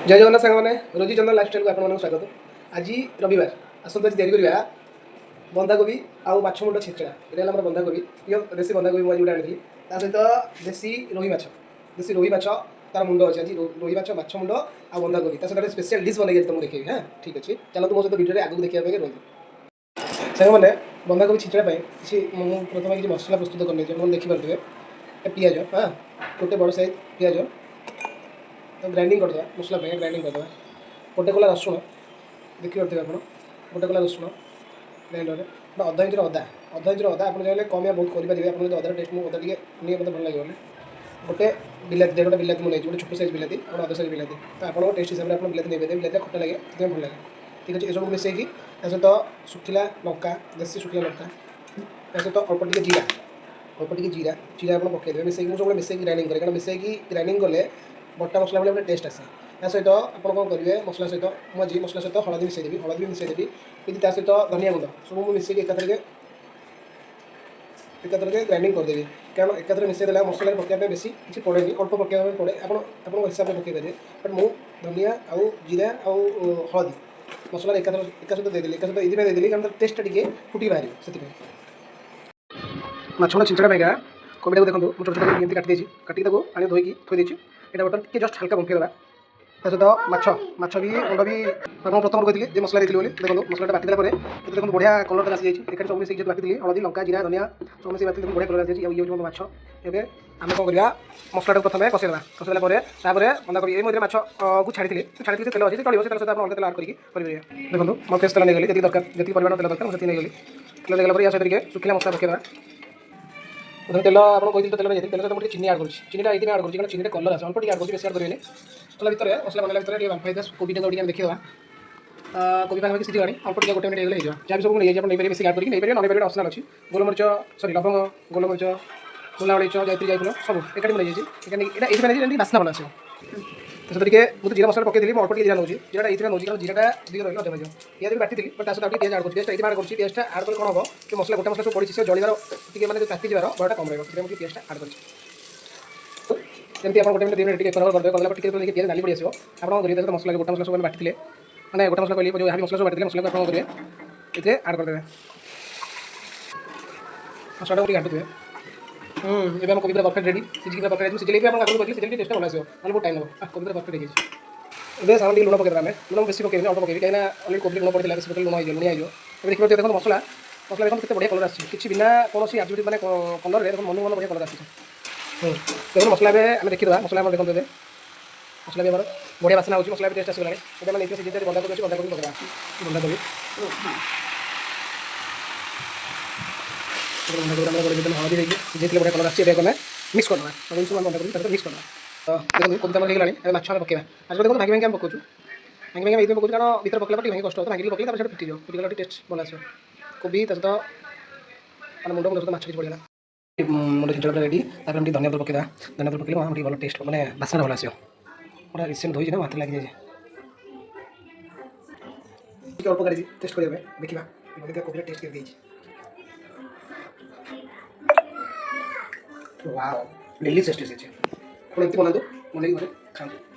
जय जगन्नाथ सांग मैंने रोजी चंदन लाइफस्टाइल को आपको स्वागत। आज रविवार आसत आज तैयारी करवा बंधाकोबी आउ माछ मुंड छेचड़ा ये आम बंधाकोबी प्योर देसी बंधाकोबी मुझे गोटे आनी सहित देसी रोही माछ तार मुंड अच्छे आज रोही माछ मुंड आ बंधाकोबी सहित स्पेशल डिश बन तुमको देखिए। हाँ ठीक अच्छे चलो मो सहित वीडियो आगे देखा रुहतु सांग मैंने बंधाकोबी छेचड़ा किसी प्रथम किसी मसला प्रस्तुत करने देखिपे पिज हाँ गोटे बड़ साइज पिज तो ग्राइंडिंग करदे मसला ग्राइंडिंग करदे गोटे कला रसुण देखिए आप गोटे कला रसुण ग्राइंडर अधा इंचर अदा आप चाहिए कम या बहुत करेंगे आप अदार टेस्ट मुझे अदा टे नहीं मतलब भल लगे गोटे बिलाती देढ़ बिलाती मुझे गोटे छोट साइज बिलाती और अधा साइज बिलाती तो आप टेस्ट हिसाब से आप बिलाती नहीं बिलाती खटा लगे से भल लगे ठीक अच्छे ये सब मिसेकी सहित शुखिला लंका देसी शुखिला लंका सहित अल्प टे जीरा जीरा आप पकईदे मिसेक मुझे मिसेक ग्राइंडिंग करें कारण मिसेक ग्राइंडिंग कले बटा मसला भाई गोटे टेस्ट आसे ता सहित आप कौन करेंगे मसला सहित मुझे मसला सहित हलदी मिसेदेवी कि सहित धनिया गुंड सब मुझे मिसेक एकाथरके ग्राइंडिंग करदेवी कारण एकाथर मिसेदेला मसला पकड़ा बेसी किसी पड़े अल्प पकड़ा पड़े आप हिसाब से पकई पारे बट मु धनिया आउ जीरा आउ हलदी मसला एका सहित देदेली एका सहित ये देदेली कारण टेस्ट टे फुटी बाहर से माछ छिंचड़ा पाइका कोबी को देखो मुझे छोट छोट एमती काटी आनी धोईकी थोड़ी यहाँ बर्तन टे जस्ट हल्का बंफे देवा सहित माछ भी मुंड भी आप प्रथम कहती मसला देखिए देखो मसला बाटी देला देखो बढ़िया कलर आसी जाए सब मिसेक बाटी हलदी लंका जीरा धनिया सब मिसेक बाटी बढ़िया कलर आसी ये माछ एवं आम कौन करवा मसला प्रथम कसईदेला बंधाकोबी ये माछ को छाड़ी छाड़ी तेल अच्छे चलो सहित आप अलग तेल आड करेंगे देखो मैं फ्रेश तेल नहीं गली दरकार जी परिमाण तेल दरकार मुझे नहीं गली तेल देला या सहित शुखिला मसला पकईदेवा तेल आप कहते तेल नहीं तेल तो चीनी आड कर चीनी ये आड कर चीनी कलर आस अल्प टे आड कर बेस आड करेंगे मसला भितर मसला बनला भितर बांफाई कोबी टे देखा कोबी पाखा सीझी गलानी अल्प टे गोटे मिनट गले जहाँ भी सब नहीं नहीं बेस आड करेंगे नहीं पारे ऑप्शनल अच्छी गोलमरीच सरी लवंग गोलमरीच गोला अड़ीच जायत्री जायफल सब एकाठी मिल जाए बास्ना भल आस तो मुझे जीरा मसला पकईली अल्प टे जीरा नौ जीरा ये नौ कारण जीरा दिखे रही अजय भाई ये बाटी बट ताकि पेज आड कर पेस्ट आड कर पेस्टा आड कर कौन हम कि मसला गोटे मसला सब पड़ी से जलिबार टी मैंने ताकि जीवार बड़ा कम रही मुझे पेस्टा आड करमती आप गोटे मिनट 2 मिनट करदे कला पेज नाली पड़ी आसो आप करेंगे मसला गोटा मसला सब बाटी मैंने गोटा मसला कहली जो यहाँ मसला सब बाटी मसला को करेंगे ये आड करदे मसला को घाटुए ये कोबी परफेक्ट रेडी सीझी परफेक्ट सीझे भी आगे कहते सीझे टेस्ट भल आसो बहुत टाइम लगे कोबी परफेक्ट देखिए सामान लुण पकईदेवा लुण बेसी पकईबी अल्प पकईबी कहीं अलरेडी कोबी लुण पड़ा बेस लुण हो देखिए देखो मसला देखो कितने बढ़िया कलर आसी किसी बिना कौन आजिविटी मैंने कलर देखो मन मन बढ़िया कलर आसी देखो मसला आम देखा मसला देखो मसला भी आम बढ़िया बासना हो मसला भी टेस्ट आसगला ये नहीं सीधे बंधाकोबी अच्छी बंधाकोबी पकड़ा बंधाकोबी बंधाकोबी हलदी देखिए सीधे बढ़िया कलर आगे कमें मिक्स करना बंधाकोबी मिक्स करना देखो कोबी आम होगा माछ पकड़ा आज देखो भांगी भांगी आम पकाऊ भांगी भांगी ये पकाऊ कारण भर पकड़ा भांगी कष्ट होता भांगी पकड़े फिटिज फिटिगला टेस्ट भल आस कोबी सहित मैंने मुंड सहित माछ पड़ेगा मुंड छिंचड़ा रेडी तापर धनिया पत्र पकईदा धनिया पत्र पकड़े हाँ भल टेस्ट मैंने बासना भल आस पूरा रिसेंट धोई हाथ लग जाए अल्प कर टेस्ट करेंगे देखा कोबी टेस्ट कर वाओ डेली टेस्ट अच्छे एमती बनातु बन खाते।